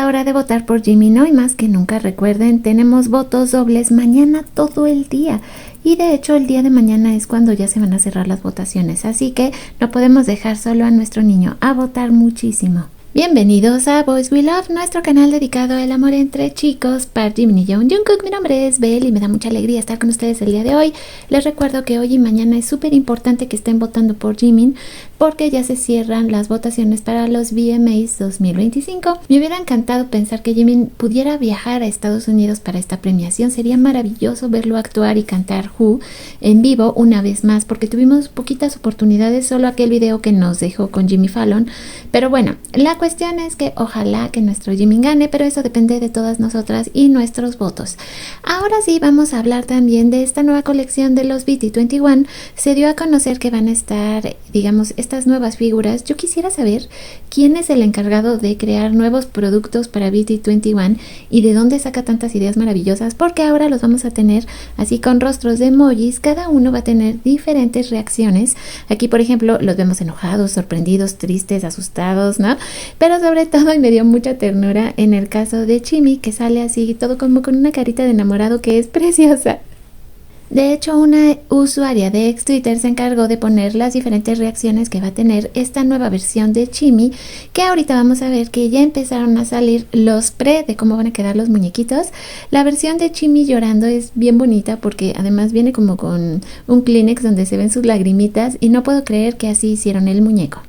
la hora de votar por Jimin hoy más que nunca. Recuerden, tenemos votos dobles mañana todo el día. Y de hecho el día de mañana es cuando ya se van a cerrar las votaciones. Así que no podemos dejar solo a nuestro niño a votar muchísimo. Bienvenidos a Boys We Love, nuestro canal dedicado al amor entre chicos, Park Jimin y Young Jungkook. Mi nombre es Belle y me da mucha alegría estar con ustedes el día de hoy. Les recuerdo que hoy y mañana es súper importante que estén votando por Jimin porque ya se cierran las votaciones para los VMAs 2025. Me hubiera encantado pensar que Jimin pudiera viajar a Estados Unidos para esta premiación. Sería maravilloso verlo actuar y cantar Who en vivo una vez más porque tuvimos poquitas oportunidades, solo aquel video que nos dejó con Jimmy Fallon. Pero bueno, la cuestión es que ojalá que nuestro Jimin gane, pero eso depende de todas nosotras y nuestros votos. Ahora sí vamos a hablar también de esta nueva colección de los BT21. Se dio a conocer que van a estar, digamos, estas nuevas figuras. Yo quisiera saber quién es el encargado de crear nuevos productos para BT21 y de dónde saca tantas ideas maravillosas, porque ahora los vamos a tener así con rostros de emojis. Cada uno va a tener diferentes reacciones. Aquí, por ejemplo, los vemos enojados, sorprendidos, tristes, asustados, ¿no? Pero sobre todo, y me dio mucha ternura en el caso de Chimi, que sale así todo como con una carita de enamorado que es preciosa. De hecho, una usuaria de ex Twitter se encargó de poner las diferentes reacciones que va a tener esta nueva versión de Chimi, que ahorita vamos a ver que ya empezaron a salir los de cómo van a quedar los muñequitos. La versión de Chimi llorando es bien bonita porque además viene como con un Kleenex donde se ven sus lagrimitas y no puedo creer que así hicieron el muñeco.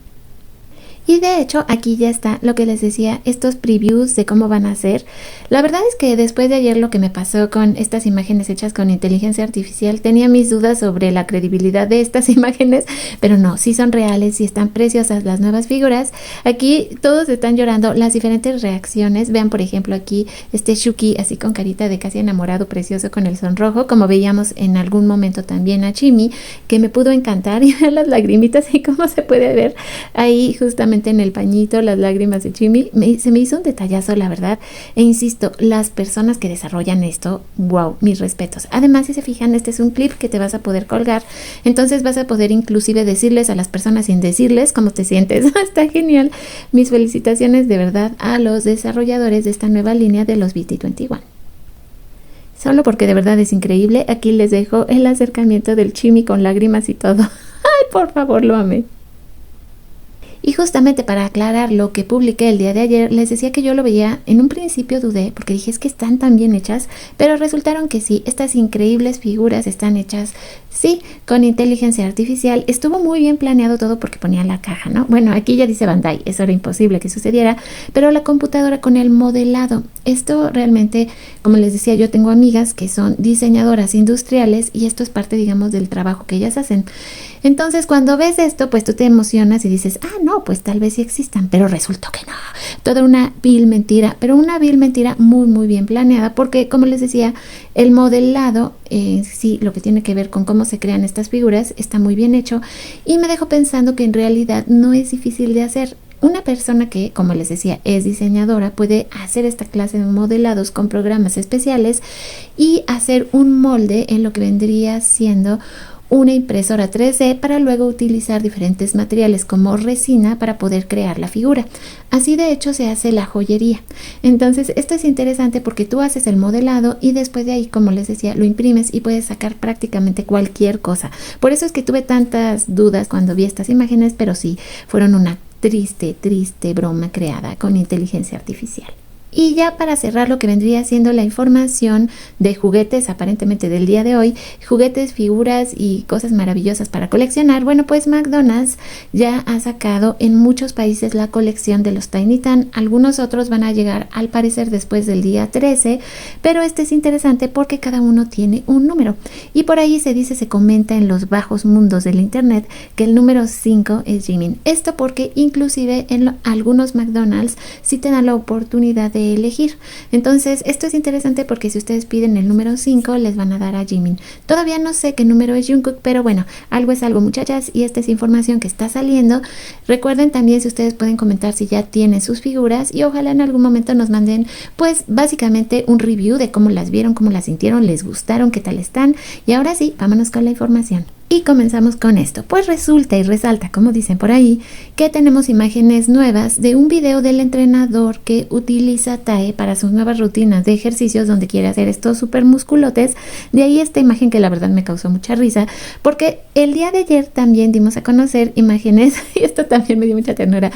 Y de hecho aquí ya está lo que les decía, estos previews de cómo van a ser. La verdad es que después de ayer lo que me pasó con estas imágenes hechas con inteligencia artificial, tenía mis dudas sobre la credibilidad de estas imágenes, pero no, sí son reales, sí están preciosas las nuevas figuras. Aquí todos están llorando, las diferentes reacciones. Vean por ejemplo aquí este Shuki así con carita de casi enamorado, precioso con el sonrojo, como veíamos en algún momento también a Chimi, que me pudo encantar. Y vean las lagrimitas y cómo se puede ver ahí justamente en el pañito las lágrimas de Chimi. Se me hizo un detallazo, la verdad, e insisto, las personas que desarrollan esto, wow, mis respetos. Además, si se fijan, este es un clip que te vas a poder colgar, entonces vas a poder inclusive decirles a las personas sin decirles cómo te sientes. Está genial. Mis felicitaciones de verdad a los desarrolladores de esta nueva línea de los BT21. Solo porque de verdad es increíble. Aquí les dejo el acercamiento del Chimi con lágrimas y todo. Ay, por favor, lo amé. Y justamente para aclarar lo que publiqué el día de ayer, les decía que yo lo veía, en un principio dudé, porque dije es que están tan bien hechas, pero resultaron que sí, estas increíbles figuras están hechas, sí, con inteligencia artificial. Estuvo muy bien planeado todo porque ponía la caja, ¿no? Bueno, aquí ya dice Bandai, eso era imposible que sucediera, pero la computadora con el modelado, esto realmente, como les decía, yo tengo amigas que son diseñadoras industriales y esto es parte, digamos, del trabajo que ellas hacen. Entonces, cuando ves esto, pues tú te emocionas y dices, ah, no, pues tal vez sí existan, pero resultó que no. Toda una vil mentira, pero una vil mentira muy, muy bien planeada, porque, como les decía, el modelado, sí, lo que tiene que ver con cómo se crean estas figuras, está muy bien hecho y me dejó pensando que en realidad no es difícil de hacer. Una persona que, como les decía, es diseñadora puede hacer esta clase de modelados con programas especiales y hacer un molde en lo que vendría siendo una impresora 3D para luego utilizar diferentes materiales como resina para poder crear la figura. Así de hecho se hace la joyería. Entonces esto es interesante porque tú haces el modelado y después de ahí, como les decía, lo imprimes y puedes sacar prácticamente cualquier cosa. Por eso es que tuve tantas dudas cuando vi estas imágenes, pero sí, fueron una triste broma creada con inteligencia artificial. Y ya para cerrar lo que vendría siendo la información de juguetes aparentemente del día de hoy, juguetes, figuras y cosas maravillosas para coleccionar. Bueno, pues McDonald's ya ha sacado en muchos países la colección de los Tiny Tan. Algunos otros van a llegar al parecer después del día 13, pero este es interesante porque cada uno tiene un número. Y por ahí se comenta en los bajos mundos del internet que el número 5 es Jimin. Esto porque inclusive en algunos McDonald's sí te dan la oportunidad de elegir. Entonces esto es interesante porque si ustedes piden el número 5 les van a dar a Jimin. Todavía no sé qué número es Jungkook, pero bueno, algo es algo, muchachas, y esta es información que está saliendo. Recuerden también si ustedes pueden comentar si ya tienen sus figuras y ojalá en algún momento nos manden pues básicamente un review de cómo las vieron, cómo las sintieron, les gustaron, qué tal están. Y ahora sí, vámonos con la información. Y comenzamos con esto. Pues resulta y resalta, como dicen por ahí, que tenemos imágenes nuevas de un video del entrenador que utiliza Tae para sus nuevas rutinas de ejercicios donde quiere hacer estos super musculotes. De ahí esta imagen que la verdad me causó mucha risa, porque el día de ayer también dimos a conocer imágenes, y esto también me dio mucha ternura,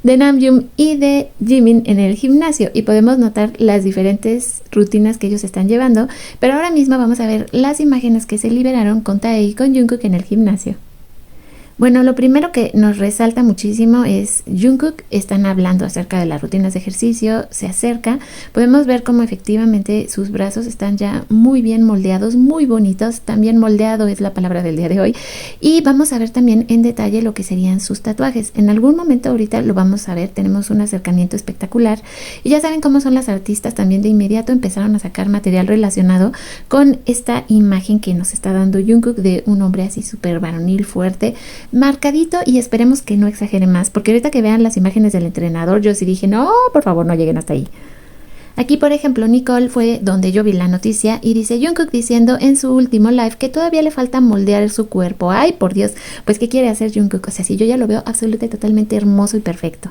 de Namjoon y de Jimin en el gimnasio, y podemos notar las diferentes rutinas que ellos están llevando, pero ahora mismo vamos a ver las imágenes que se liberaron con Tae y con Jungkook en el gimnasio. Bueno, lo primero que nos resalta muchísimo es Jungkook. Están hablando acerca de las rutinas de ejercicio, se acerca, podemos ver cómo efectivamente sus brazos están ya muy bien moldeados, muy bonitos, también moldeado es la palabra del día de hoy, y vamos a ver también en detalle lo que serían sus tatuajes. En algún momento ahorita lo vamos a ver, tenemos un acercamiento espectacular, y ya saben cómo son las artistas, también de inmediato empezaron a sacar material relacionado con esta imagen que nos está dando Jungkook de un hombre así súper varonil, fuerte, marcadito, y esperemos que no exagere más, porque ahorita que vean las imágenes del entrenador yo sí dije, no, por favor no lleguen hasta ahí. Aquí por ejemplo Nicole fue donde yo vi la noticia y dice Jungkook diciendo en su último live que todavía le falta moldear su cuerpo. Ay, por Dios, pues ¿qué quiere hacer Jungkook? O sea, si yo ya lo veo absolutamente y totalmente hermoso y perfecto.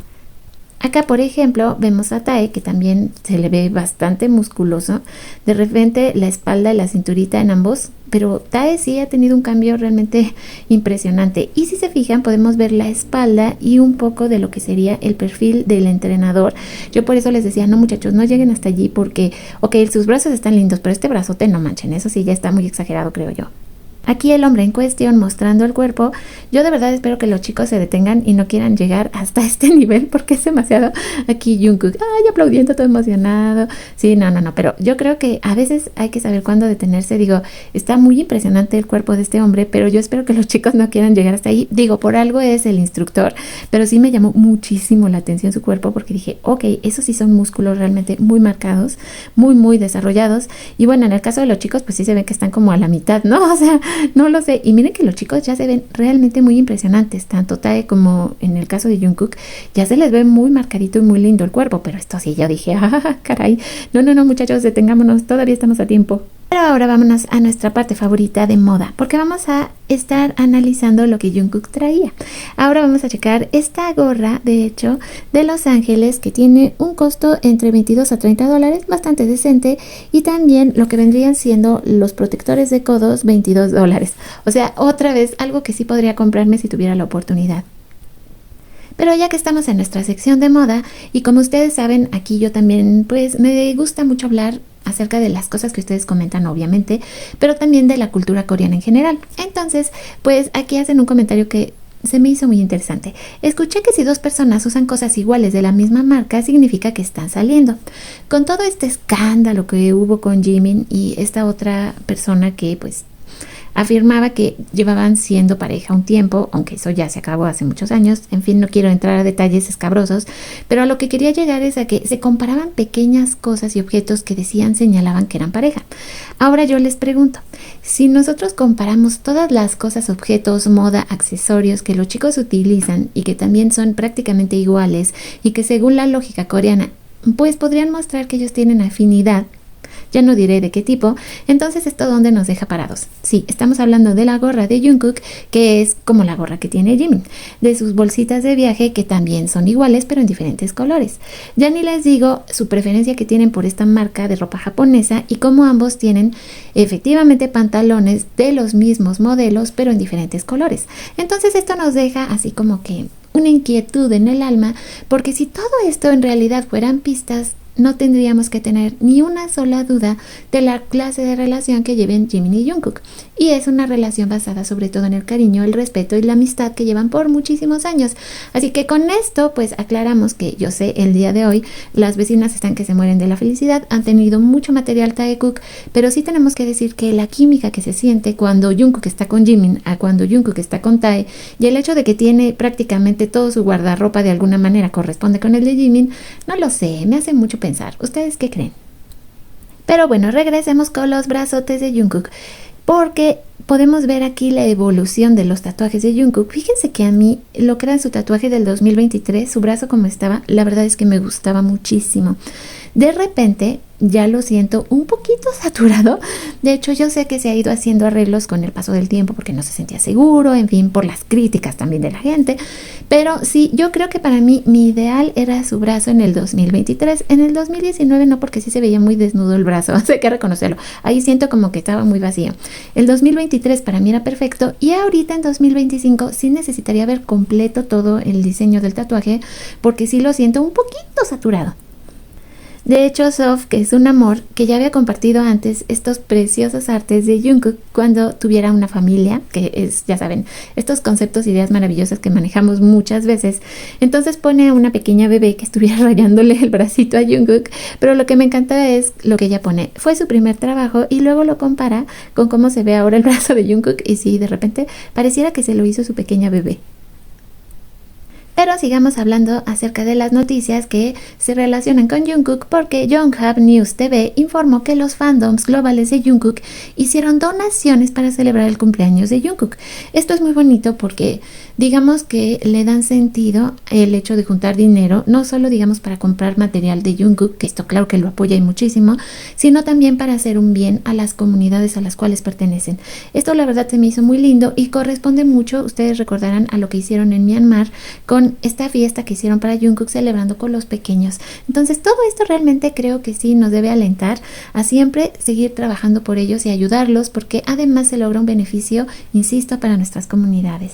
Acá, por ejemplo, vemos a Tae, que también se le ve bastante musculoso. De repente, la espalda y la cinturita en ambos. Pero Tae sí ha tenido un cambio realmente impresionante. Y si se fijan, podemos ver la espalda y un poco de lo que sería el perfil del entrenador. Yo por eso les decía, no muchachos, no lleguen hasta allí porque, ok, sus brazos están lindos, pero este brazote no manchen. Eso sí ya está muy exagerado, creo yo. Aquí el hombre en cuestión mostrando el cuerpo. Yo de verdad espero que los chicos se detengan y no quieran llegar hasta este nivel porque es demasiado. Aquí Jungkook, ay, aplaudiendo, todo emocionado. Sí, no, pero yo creo que a veces hay que saber cuándo detenerse. Digo, está muy impresionante el cuerpo de este hombre, pero yo espero que los chicos no quieran llegar hasta ahí. Digo, por algo es el instructor, pero sí me llamó muchísimo la atención su cuerpo porque dije, ok, esos sí son músculos realmente muy marcados, muy desarrollados. Y bueno, en el caso de los chicos, pues sí se ven que están como a la mitad, ¿no? O sea, no lo sé, y miren que los chicos ya se ven realmente muy impresionantes, tanto Tae como en el caso de Jungkook, ya se les ve muy marcadito y muy lindo el cuerpo, pero esto sí, yo dije, caray, no muchachos, detengámonos, todavía estamos a tiempo. Pero ahora vámonos a nuestra parte favorita de moda, porque vamos a estar analizando lo que Jungkook traía. Ahora vamos a checar esta gorra, de hecho, de Los Ángeles, que tiene un costo entre $22 a $30, bastante decente, y también lo que vendrían siendo los protectores de codos, $22. O sea, otra vez, algo que sí podría comprarme si tuviera la oportunidad. Pero ya que estamos en nuestra sección de moda, y como ustedes saben, aquí yo también, pues, me gusta mucho hablar acerca de las cosas que ustedes comentan, obviamente, pero también de la cultura coreana en general. Entonces, pues, aquí hacen un comentario que se me hizo muy interesante. Escuché que si dos personas usan cosas iguales de la misma marca, significa que están saliendo. Con todo este escándalo que hubo con Jimin y esta otra persona que, pues, afirmaba que llevaban siendo pareja un tiempo, aunque eso ya se acabó hace muchos años. En fin, no quiero entrar a detalles escabrosos, pero a lo que quería llegar es a que se comparaban pequeñas cosas y objetos que señalaban que eran pareja. Ahora yo les pregunto, si nosotros comparamos todas las cosas, objetos, moda, accesorios que los chicos utilizan y que también son prácticamente iguales y que según la lógica coreana, pues podrían mostrar que ellos tienen afinidad, ya no diré de qué tipo, entonces esto donde nos deja parados. Sí, estamos hablando de la gorra de Jungkook, que es como la gorra que tiene Jimin, de sus bolsitas de viaje que también son iguales pero en diferentes colores. Ya ni les digo su preferencia que tienen por esta marca de ropa japonesa y cómo ambos tienen efectivamente pantalones de los mismos modelos pero en diferentes colores. Entonces esto nos deja así como que una inquietud en el alma, porque si todo esto en realidad fueran pistas, no tendríamos que tener ni una sola duda de la clase de relación que lleven Jimin y Jungkook. Y es una relación basada sobre todo en el cariño, el respeto y la amistad que llevan por muchísimos años. Así que con esto pues aclaramos que yo sé el día de hoy las vecinas están que se mueren de la felicidad, han tenido mucho material Taekook, pero sí tenemos que decir que la química que se siente cuando Jungkook está con Jimin a cuando Jungkook está con Tae, y el hecho de que tiene prácticamente todo su guardarropa de alguna manera corresponde con el de Jimin, no lo sé, me hace mucho pensar. ¿Ustedes qué creen? Pero bueno, regresemos con los brazotes de Jungkook, porque podemos ver aquí la evolución de los tatuajes de Jungkook. Fíjense que a mí, lo que era su tatuaje del 2023, su brazo como estaba, la verdad es que me gustaba muchísimo. De repente, ya lo siento un poquito saturado. De hecho, yo sé que se ha ido haciendo arreglos con el paso del tiempo porque no se sentía seguro, en fin, por las críticas también de la gente. Pero sí, yo creo que para mí mi ideal era su brazo en el 2023. En el 2019 no, porque sí se veía muy desnudo el brazo, hay que reconocerlo. Ahí siento como que estaba muy vacío. El 2023 para mí era perfecto y ahorita en 2025 sí necesitaría ver completo todo el diseño del tatuaje porque sí lo siento un poquito saturado. De hecho, Sof, que es un amor, que ya había compartido antes estos preciosos artes de Jungkook cuando tuviera una familia, que es, ya saben, estos conceptos, ideas maravillosas que manejamos muchas veces. Entonces pone a una pequeña bebé que estuviera rayándole el bracito a Jungkook, pero lo que me encanta es lo que ella pone. Fue su primer trabajo y luego lo compara con cómo se ve ahora el brazo de Jungkook y sí, de repente pareciera que se lo hizo su pequeña bebé. Pero sigamos hablando acerca de las noticias que se relacionan con Jungkook porque Yonhap News TV informó que los fandoms globales de Jungkook hicieron donaciones para celebrar el cumpleaños de Jungkook. Esto es muy bonito porque digamos que le dan sentido el hecho de juntar dinero, no solo digamos para comprar material de Jungkook, que esto claro que lo apoya y muchísimo, sino también para hacer un bien a las comunidades a las cuales pertenecen. Esto la verdad se me hizo muy lindo y corresponde mucho, ustedes recordarán, a lo que hicieron en Myanmar con esta fiesta que hicieron para Jungkook celebrando con los pequeños. Entonces todo esto realmente creo que sí nos debe alentar a siempre seguir trabajando por ellos y ayudarlos porque además se logra un beneficio, insisto, para nuestras comunidades.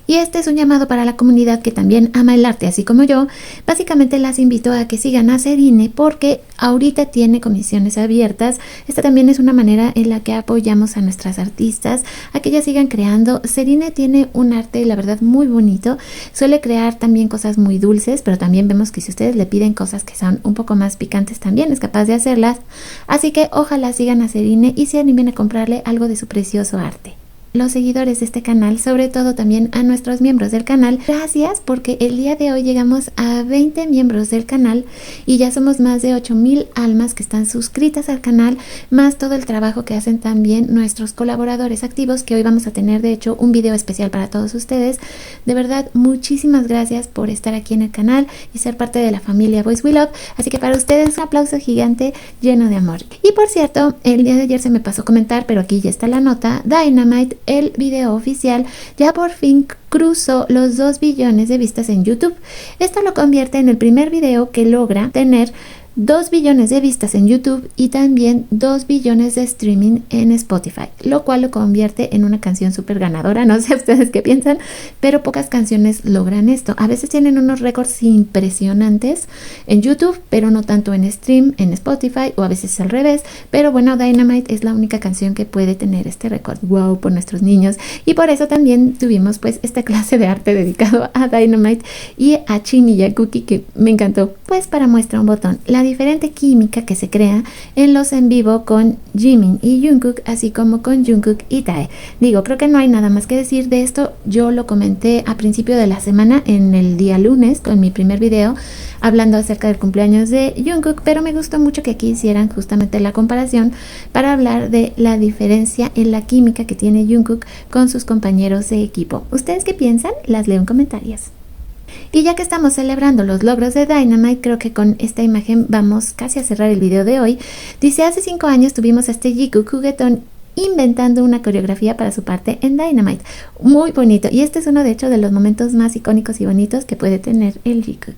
Y este es un llamado para la comunidad que también ama el arte, así como yo. Básicamente las invito a que sigan a Serine porque ahorita tiene comisiones abiertas. Esta también es una manera en la que apoyamos a nuestras artistas, a que ellas sigan creando. Serine tiene un arte, la verdad, muy bonito. Suele crear también cosas muy dulces, pero también vemos que si ustedes le piden cosas que son un poco más picantes, también es capaz de hacerlas. Así que ojalá sigan a Serine y se animen a comprarle algo de su precioso arte. Los seguidores de este canal, sobre todo también a nuestros miembros del canal, gracias porque el día de hoy llegamos a 20 miembros del canal y ya somos más de 8,000 almas que están suscritas al canal, más todo el trabajo que hacen también nuestros colaboradores activos, que hoy vamos a tener de hecho un video especial para todos ustedes. De verdad, muchísimas gracias por estar aquí en el canal y ser parte de la familia Boys We Love, así que para ustedes un aplauso gigante lleno de amor. Y por cierto, el día de ayer se me pasó comentar, pero aquí ya está la nota, Dynamite, el video oficial, ya por fin cruzó los 2 billones de vistas en YouTube. Esto lo convierte en el primer video que logra tener 2 billones de vistas en YouTube y también 2 billones de streaming en Spotify, lo cual lo convierte en una canción súper ganadora. No sé ustedes qué piensan, pero pocas canciones logran esto. A veces tienen unos récords impresionantes en YouTube, pero no tanto en stream, en Spotify, o a veces al revés. Pero bueno, Dynamite es la única canción que puede tener este récord. Wow, por nuestros niños. Y por eso también tuvimos pues esta clase de arte dedicado a Dynamite y a Shin y a Cookie, que me encantó. Pues para muestra un botón, la diferente química que se crea en los en vivo con Jimin y Jungkook, así como con Jungkook y Tae. Digo, creo que no hay nada más que decir de esto. Yo lo comenté a principio de la semana, en el día lunes, con mi primer video, hablando acerca del cumpleaños de Jungkook, pero me gustó mucho que aquí hicieran justamente la comparación para hablar de la diferencia en la química que tiene Jungkook con sus compañeros de equipo. ¿Ustedes qué piensan? Las leo en comentarios. Y ya que estamos celebrando los logros de Dynamite, creo que con esta imagen vamos casi a cerrar el video de hoy. Dice, hace 5 años tuvimos a este Jikook juguetón inventando una coreografía para su parte en Dynamite. Muy bonito, y este es uno de hecho de los momentos más icónicos y bonitos que puede tener el Jikook.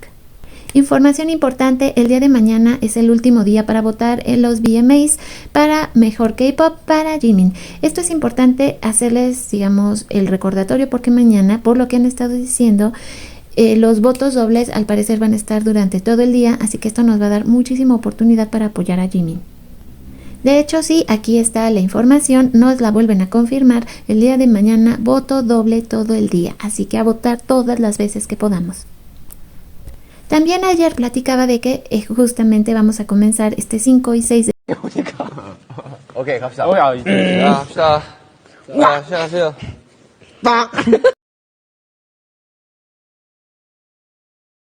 Información importante, el día de mañana es el último día para votar en los VMAs para Mejor K-Pop para Jimin. Esto es importante hacerles, digamos, el recordatorio porque mañana, por lo que han estado diciendo, los votos dobles al parecer van a estar durante todo el día, así que esto nos va a dar muchísima oportunidad para apoyar a Jimin. De hecho, sí, aquí está la información, nos la vuelven a confirmar. El día de mañana, voto doble todo el día, así que a votar todas las veces que podamos. También ayer platicaba de que justamente vamos a comenzar este 5 y 6 de... Ok, 갑시다. 갑시다. 시작하세요.